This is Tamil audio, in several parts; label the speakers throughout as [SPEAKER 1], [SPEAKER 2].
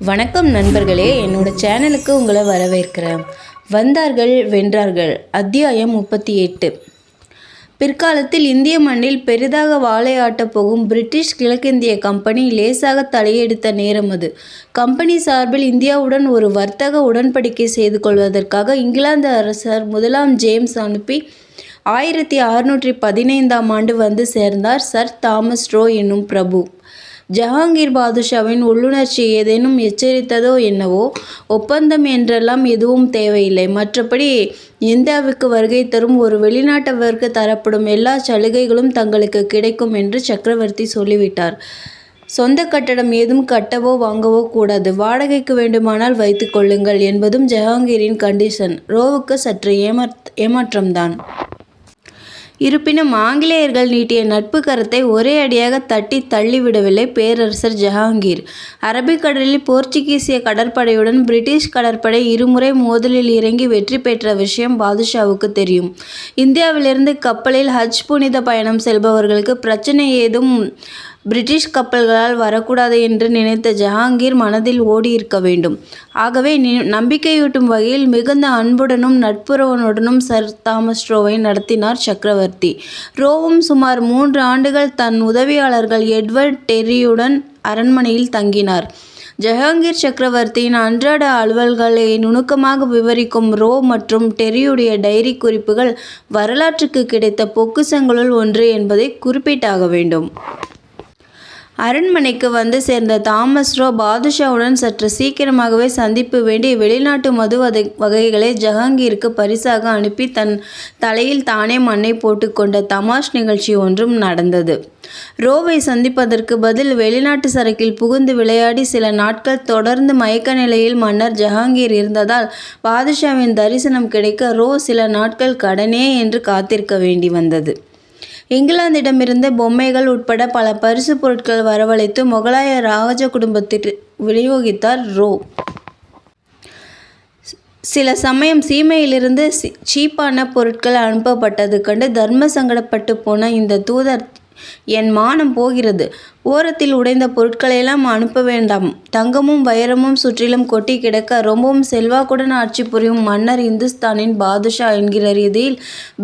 [SPEAKER 1] வணக்கம் நண்பர்களே, என்னோட சேனலுக்கு உங்களை வரவேற்கிறேன். வந்தார்கள் வென்றார்கள் அத்தியாயம் 38. பிற்காலத்தில் இந்திய மண்ணில் பெரிதாக வாழையாட்டப் போகும் பிரிட்டிஷ் கிழக்கிந்திய கம்பெனி லேசாக தலையெடுத்த நேரம் அது. கம்பெனி சார்பில் இந்தியாவுடன் ஒரு வர்த்தக உடன்படிக்கை செய்து கொள்வதற்காக இங்கிலாந்து அரசர் 1ஆம் ஜேம்ஸ் அனுப்பி 1615ஆம் ஆண்டு வந்து சேர்ந்தார் சர் தாமஸ் ரோ என்னும் பிரபு. ஜஹாங்கீர் பாதுஷாவின் உள்ளுணர்ச்சி ஏதேனும் எச்சரித்ததோ என்னவோ. ஒப்பந்தம் என்றெல்லாம் எதுவும் தேவையில்லை, மற்றபடி இந்தியாவுக்கு வருகை தரும் ஒரு வெளிநாட்டவருக்கு தரப்படும் எல்லா சலுகைகளும் தங்களுக்கு கிடைக்கும் என்று சக்கரவர்த்தி சொல்லிவிட்டார். சொந்த கட்டடம் ஏதும் கட்டவோ வாங்கவோ கூடாது, வாடகைக்கு வேண்டுமானால் வைத்து கொள்ளுங்கள் என்பதும் ஜஹாங்கீரின் கண்டிஷன். ரோவுக்கு சற்று ஏமாற்றம்தான். இருப்பினும் ஆங்கிலேயர்கள் நீட்டிய நட்பு கரத்தை ஒரே அடியாக தட்டி தள்ளிவிடவில்லை பேரரசர் ஜஹாங்கீர். அரபிக்கடலில் போர்ச்சுகீசிய கடற்படையுடன் பிரிட்டிஷ் கடற்படை இருமுறை மோதலில் இறங்கி வெற்றி பெற்ற விஷயம் பாதுஷாவுக்கு தெரியும். இந்தியாவிலிருந்து கப்பலில் ஹஜ் புனித பயணம் செல்பவர்களுக்கு பிரச்சனை ஏதும் பிரிட்டிஷ் கப்பல்களால் வரக்கூடாது என்று நினைத்த ஜஹாங்கீர் மனதில் ஓடியிருக்க வேண்டும். ஆகவே நம்பிக்கையூட்டும் வகையில் மிகுந்த அன்புடனும் நட்புறவுடனும் சர் தாமஸ் ரோவை நடத்தினார் சக்கரவர்த்தி. ரோவும் சுமார் 3 ஆண்டுகள் தன் உதவியாளர்கள் எட்வர்ட் டெர்ரியுடன் அரண்மனையில் தங்கினார். ஜஹாங்கீர் சக்கரவர்த்தியின் அன்றாட அலுவல்களை நுணுக்கமாக விவரிக்கும் ரோ மற்றும் டெர்ரியுடைய டைரி குறிப்புகள் வரலாற்றுக்கு கிடைத்த பொக்கிஷங்களுள் ஒன்று என்பதை குறிப்பிட்டாக வேண்டும். அரண்மனைக்கு வந்து சேர்ந்த தாமஸ் ரோ பாதுஷாவுடன் சற்று சீக்கிரமாகவே சந்திப்பு வேண்டி வெளிநாட்டு மது வகைகளை ஜஹாங்கீருக்கு பரிசாக அனுப்பி தன் தலையில் தானே மண்ணை போட்டுக்கொண்ட தமாஷ் நிகழ்ச்சி ஒன்றும் நடந்தது. ரோவை சந்திப்பதற்கு பதில் வெளிநாட்டு சரக்கில் புகுந்து விளையாடி சில நாட்கள் தொடர்ந்து மயக்க நிலையில் மன்னர் ஜஹாங்கீர் இருந்ததால் பாதுஷாவின் தரிசனம் கிடைக்க ரோ சில நாட்கள் கடனே என்று காத்திருக்க வேண்டி வந்தது. இங்கிலாந்திடமிருந்து பொம்மைகள் உட்பட பல பரிசு பொருட்கள் வரவழைத்து முகலாய ராஜ குடும்பத்திற்கு விநியோகித்தார் ரோ. சில சமயம் சீமையிலிருந்து சீப்பான பொருட்கள் அனுப்பப்பட்டது கண்டு தர்ம சங்கடப்பட்டு போன இந்த தூதர், என் மானம் போகிறது, ஓரத்தில் உடைந்த பொருட்களையெல்லாம் அனுப்ப வேண்டாம், தங்கமும் வைரமும் சுற்றிலும் கொட்டி கிடக்க ரொம்பவும் செல்வாக்குடன் ஆட்சி புரியும் மன்னர் இந்துஸ்தானின் பாதுஷா என்கிற ரீதியில்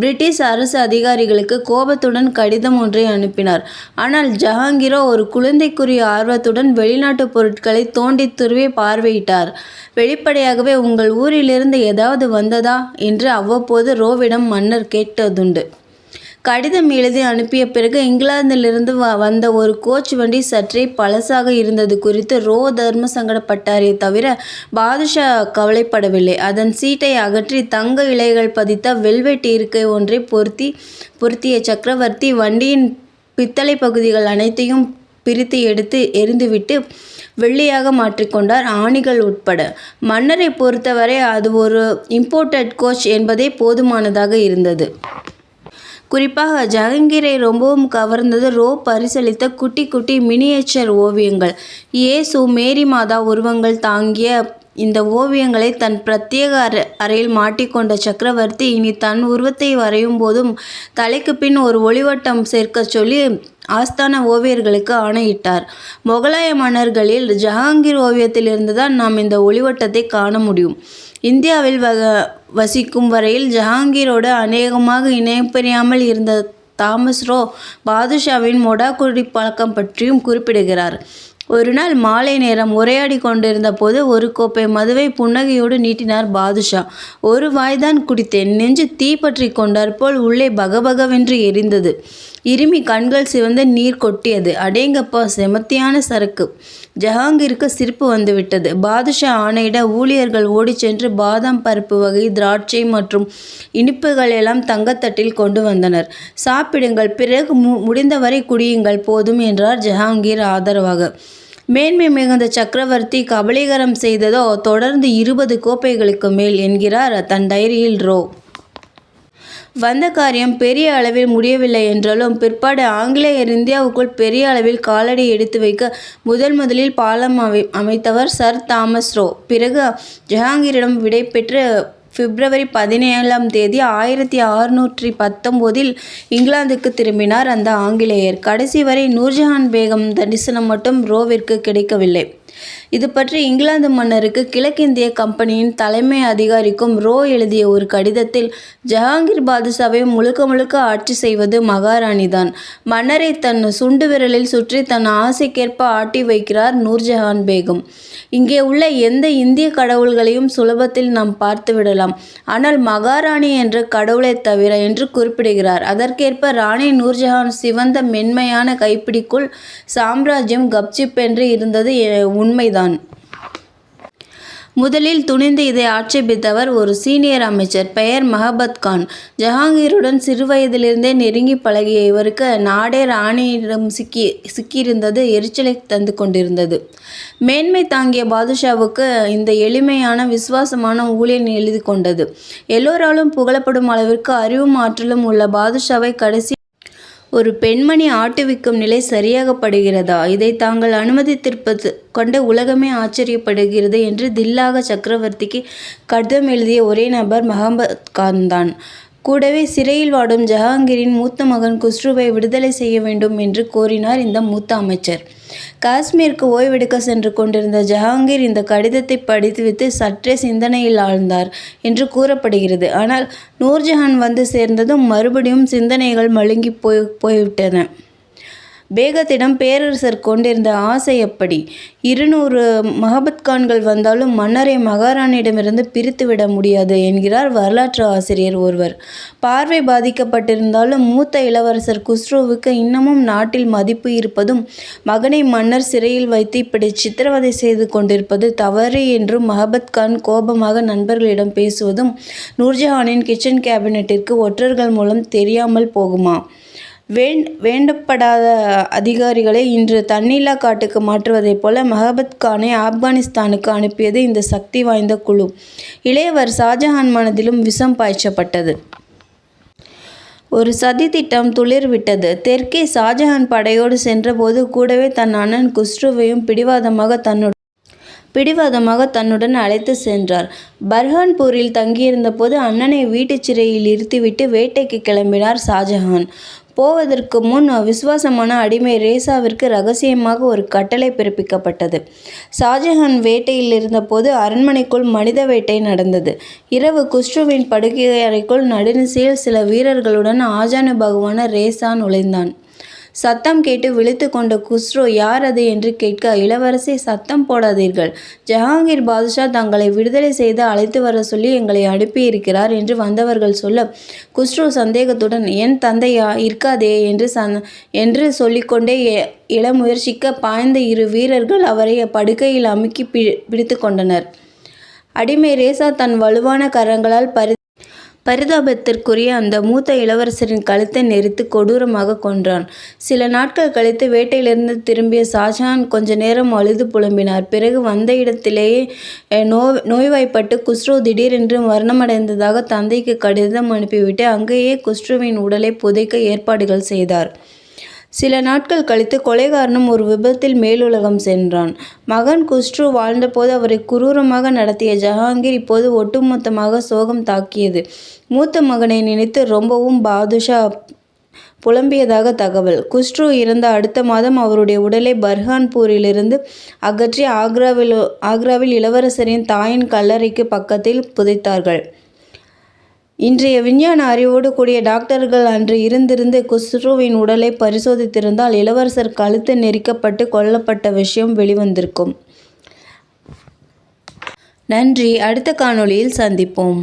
[SPEAKER 1] பிரிட்டிஷ் அரசு அதிகாரிகளுக்கு கோபத்துடன் கடிதம் ஒன்றை அனுப்பினார். ஆனால் ஜஹாங்கீரோ ஒரு குழந்தைக்குரிய ஆர்வத்துடன் வெளிநாட்டு பொருட்களை தோண்டி துருவி பார்வையிட்டார். வெளிப்படையாகவே உங்கள் ஊரிலிருந்து ஏதாவது வந்ததா என்று அவ்வப்போது ரோவிடம் மன்னர் கேட்டதுண்டு. கடிதம் எழுதி அனுப்பிய பிறகு இங்கிலாந்திலிருந்து வந்த ஒரு கோச் வண்டி சற்றே பழசாக இருந்தது குறித்து ரோ தர்ம சங்கடப்பட்டாரே தவிர பாதுஷா கவலைப்படவில்லை. அதன் சீட்டை அகற்றி தங்க இலைகள் பதித்த வெல்வெட் இருக்கை ஒன்றை பொருத்திய சக்கரவர்த்தி வண்டியின் பித்தளை பகுதிகள் அனைத்தையும் பிரித்து எடுத்து எரிந்துவிட்டு வெள்ளியாக மாற்றிக்கொண்டார், ஆணிகள் உட்பட. மன்னரை பொறுத்தவரை அது ஒரு இம்போர்ட்டட் கோச் என்பதே போதுமானதாக இருந்தது. குறிப்பாக ஜஹாங்கீரை ரொம்பவும் கவர்ந்தது ரோ பரிசளித்த குட்டி குட்டி மினியேச்சர் ஓவியங்கள். இயேசு, மேரி மாதா உருவங்கள் தாங்கிய இந்த ஓவியங்களை தன் பிரத்யேக அறையில் மாட்டிக்கொண்ட சக்கரவர்த்தி இனி தன் உருவத்தை வரையும் போதும் தலைக்கு பின் ஒரு ஒளிவட்டம் சேர்க்க சொல்லி ஆஸ்தான ஓவியர்களுக்கு ஆணையிட்டார். முகலாய மன்னர்களில் ஜஹாங்கீர் ஓவியத்திலிருந்து தான் நாம் இந்த ஒளிவட்டத்தை காண முடியும். இந்தியாவில் வசிக்கும் வரையில் ஜஹாங்கீரோடு அநேகமாக இணைப்பிரியாமல் இருந்த தாமஸ் ரோ பாதுஷாவின் மொடாக்குடி பழக்கம் பற்றியும் குறிப்பிடுகிறார். ஒரு நாள் மாலை நேரம் உரையாடி கொண்டிருந்த போது ஒரு கோப்பை மதுவை புன்னகையோடு நீட்டினார் பாதுஷா. ஒரு வாய்தான் குடித்தேன், நெஞ்சு தீப்பற்றி கொண்டாற்போல் உள்ளே பகபகவென்று எரிந்தது. இருமி கண்கள் சிவந்து நீர் கொட்டியது. அடேங்கப்பா, செமத்தியான சரக்கு. ஜஹாங்கீருக்கு சிரிப்பு வந்துவிட்டது. பாதுஷா ஆணையிட ஊழியர்கள் ஓடிச் சென்று பாதாம் பருப்பு வகை, திராட்சை மற்றும் இனிப்புகள் எல்லாம் தங்கத்தட்டில் கொண்டு வந்தனர். சாப்பிடுங்கள், பிறகு முடிந்தவரை குடியுங்கள், போதும் என்றார் ஜஹாங்கீர் ஆதரவாக. மேன்மை மிகுந்த சக்கரவர்த்தி கபலீகரம் செய்ததோ தொடர்ந்து 20 கோப்பைகளுக்கு மேல் என்கிறார் தன் டைரியில் ரோ. வந்த காரியம் பெரிய அளவில் முடியவில்லை என்றாலும் பிற்பாடு ஆங்கிலேயர் இந்தியாவுக்குள் பெரிய அளவில் காலடி எடுத்து வைக்க முதலில் பாலம் அமைத்தவர் சர் தாமஸ் ரோ. பிறகு ஜஹாங்கீரிடம் விடை பெற்று பிப்ரவரி 17ஆம் தேதி 1619 இங்கிலாந்துக்கு திரும்பினார் அந்த ஆங்கிலேயர். கடைசி வரை நூர்ஜஹான் பேகம் தரிசனம் மட்டும் ரோவிற்கு கிடைக்கவில்லை. இது பற்றி இங்கிலாந்து மன்னருக்கு கிழக்கிந்திய கம்பெனியின் தலைமை அதிகாரிக்கும் ரோ எழுதிய ஒரு கடிதத்தில், ஜஹாங்கீர் பாதுஷாவை முழுக்க முழுக்க ஆட்சி செய்வது மகாராணிதான். மன்னரை தன் சுண்டு விரலில் சுற்றி தன் ஆசைக்கேற்ப ஆட்டி வைக்கிறார் நூர்ஜஹான் பேகம். இங்கே உள்ள எந்த இந்திய கடவுள்களையும் சுலபத்தில் நாம் பார்த்துவிடலாம். ஆனால் மகாராணி என்ற கடவுளைத் தவிர என்று குறிப்பிடுகிறார். அதற்கேற்ப ராணி நூர்ஜஹான் சிவந்த மென்மையான கைப்பிடிக்குள் சாம்ராஜ்யம் கப்சிப்பென்று இருந்தது உண்மைதான். முதலில் துணிந்து இதை ஆட்சேபித்தவர் ஒரு சீனியர் அமைச்சர், பெயர் மஹபத் கான். ஜஹாங்கீருடன் சிறுவயதிலிருந்தே நெருங்கி பழகிய இவருக்கு நாடே ராணியிடம் சிக்கியிருந்தது எரிச்சலை தந்து கொண்டிருந்தது. மேன்மை தாங்கிய பாதுஷாவுக்கு இந்த எளிமையான விசுவாசமான ஊழியன் எழுதி கொண்டது. எல்லோராலும் புகழப்படும் அளவிற்கு அறிவும் ஆற்றலும் உள்ள பாதுஷாவை கடைசி ஒரு பெண்மணி ஆட்டுவிக்கும் நிலை சரியாகப்படுகிறதா? இதை தாங்கள் அனுமதித்திருப்பது கொண்ட உலகமே ஆச்சரியப்படுகிறது என்று தில்லாக சக்கரவர்த்திக்கு கடிதம் எழுதிய ஒரே நபர் மஹபத் கான் தான். கூடவே சிறையில் வாடும் ஜஹாங்கீரின் மூத்த மகன் குஸ்ருவை விடுதலை செய்ய வேண்டும் என்று கோரினார் இந்த மூத்த அமைச்சர். காஷ்மீருக்கு ஓய்வெடுக்க சென்று கொண்டிருந்த ஜஹாங்கீர் இந்த கடிதத்தை படித்துவிட்டு சற்றே சிந்தனையில் ஆழ்ந்தார் என்று கூறப்படுகிறது. ஆனால் நூர்ஜஹான் வந்து சேர்ந்ததும் மறுபடியும் சிந்தனைகள் மழுங்கி போய்விட்டன. பேகத்திடம் பேரரசர் கொண்டிருந்த ஆசை எப்படி? 200 மஹபத்கான்கள் வந்தாலும் மன்னரை மகாராணியிடமிருந்து பிரித்துவிட முடியாது என்கிறார் வரலாற்று ஆசிரியர் ஒருவர். பார்வை பாதிக்கப்பட்டிருந்தாலும் மூத்த இளவரசர் குஸ்ருவுக்கு இன்னமும் நாட்டில் மதிப்பு இருப்பதும், மகனை மன்னர் சிறையில் வைத்து இப்படி சித்திரவதை செய்து கொண்டிருப்பது தவறு என்றும் மஹபத்கான் கோபமாக நண்பர்களிடம் பேசுவதும் நூர்ஜஹானின் கிச்சன் கேபினட்டிற்கு ஒற்றர்கள் மூலம் தெரியாமல் போகுமா? வேண்டப்படாத அதிகாரிகளை இன்று தன்னில்லா காட்டுக்கு மாற்றுவதைப் போல மஹபத் கானை ஆப்கானிஸ்தானுக்கு அனுப்பியது இந்த சக்தி வாய்ந்த குழு. இளையவர் ஷாஜஹான் மனதிலும் விஷம் பாய்ச்சப்பட்டது. ஒரு சதி திட்டம் துளிர்விட்டது. தெற்கே ஷாஜஹான் படையோடு சென்றபோது கூடவே தன் அண்ணன் குஸ்ருவையும் பிடிவாதமாக தன்னுடன் அழைத்து சென்றார். பர்ஹான்பூரில் தங்கியிருந்த போது அண்ணனை வீட்டுச் சிறையில் இருத்திவிட்டு வேட்டைக்கு கிளம்பினார் ஷாஜஹான். போவதற்கு முன் விசுவாசமான அடிமை ரேசாவிற்கு ரகசியமாக ஒரு கட்டளை பிறப்பிக்கப்பட்டது. ஷாஜஹான் வேட்டையில் இருந்தபோது அரண்மனைக்குள் மனித வேட்டை நடந்தது. இரவு குஸ்ருவின் படுக்கை அறைக்குள் நடுநிசையில் சில வீரர்களுடன் ஆஜானுபாகுவான ரேசா நுழைந்தான். சத்தம் கேட்டு விழித்து கொண்ட குஸ்ரு யார் அது என்று கேட்க, இளவரசி சத்தம் போடாதீர்கள், ஜஹாங்கீர் பாதுஷா தங்களை விடுதலை செய்து அழைத்து வர சொல்லி எங்களை அனுப்பியிருக்கிறார் என்று வந்தவர்கள் சொல்ல, குஸ்ரு சந்தேகத்துடன் என் தந்தையா, இருக்காதே என்று சொல்லிக்கொண்டே எழ முயற்சிக்க பாய்ந்த 2 வீரர்கள் அவரை படுக்கையில் அமுக்கி பிடித்து கொண்டனர். அடிமை ரேசா தன் வலுவான கரங்களால் பரிதாபத்திற்குரிய அந்த மூத்த இளவரசரின் கழுத்தை நெரித்து கொடூரமாக கொன்றான். சில நாட்கள் கழித்து வேட்டையிலிருந்து திரும்பிய ஷாஜஹான் கொஞ்ச நேரம் அழுது புலம்பினார். பிறகு வந்த இடத்திலேயே நோய்வாய்ப்பட்டு குஸ்ரு திடீரென்று மரணமடைந்ததாக தந்தைக்கு கடிதம் அனுப்பிவிட்டு அங்கேயே குஸ்ருவின் உடலை புதைக்க ஏற்பாடுகள் செய்தார். சில நாட்கள் கழித்து கொலைகாரனும் ஒரு விபத்தில் மேலுலகம் சென்றான். மகன் குஸ்ரு வாழ்ந்தபோது அவரை குரூரமாக நடத்திய ஜஹாங்கீர் இப்போது ஒட்டுமொத்தமாக சோகம் தாக்கியது. மூத்த மகனை நினைத்து ரொம்பவும் பாதுஷா புலம்பியதாக தகவல். குஸ்ரு இறந்த அடுத்த மாதம் அவருடைய உடலை பர்ஹான்பூரிலிருந்து அகற்றி ஆக்ராவில் இளவரசரின் தாயின் கல்லறைக்கு பக்கத்தில் புதைத்தார்கள். இன்றைய விஞ்ஞான அறிவோடு கூடிய டாக்டர்கள் அன்று இருந்திருந்து குஸ்ருவின் உடலை பரிசோதித்திருந்தால் இளவரசர் கழுத்து நெரிக்கப்பட்டு கொல்லப்பட்ட விஷயம் வெளிவந்திருக்கும். நன்றி. அடுத்த காணொளியில் சந்திப்போம்.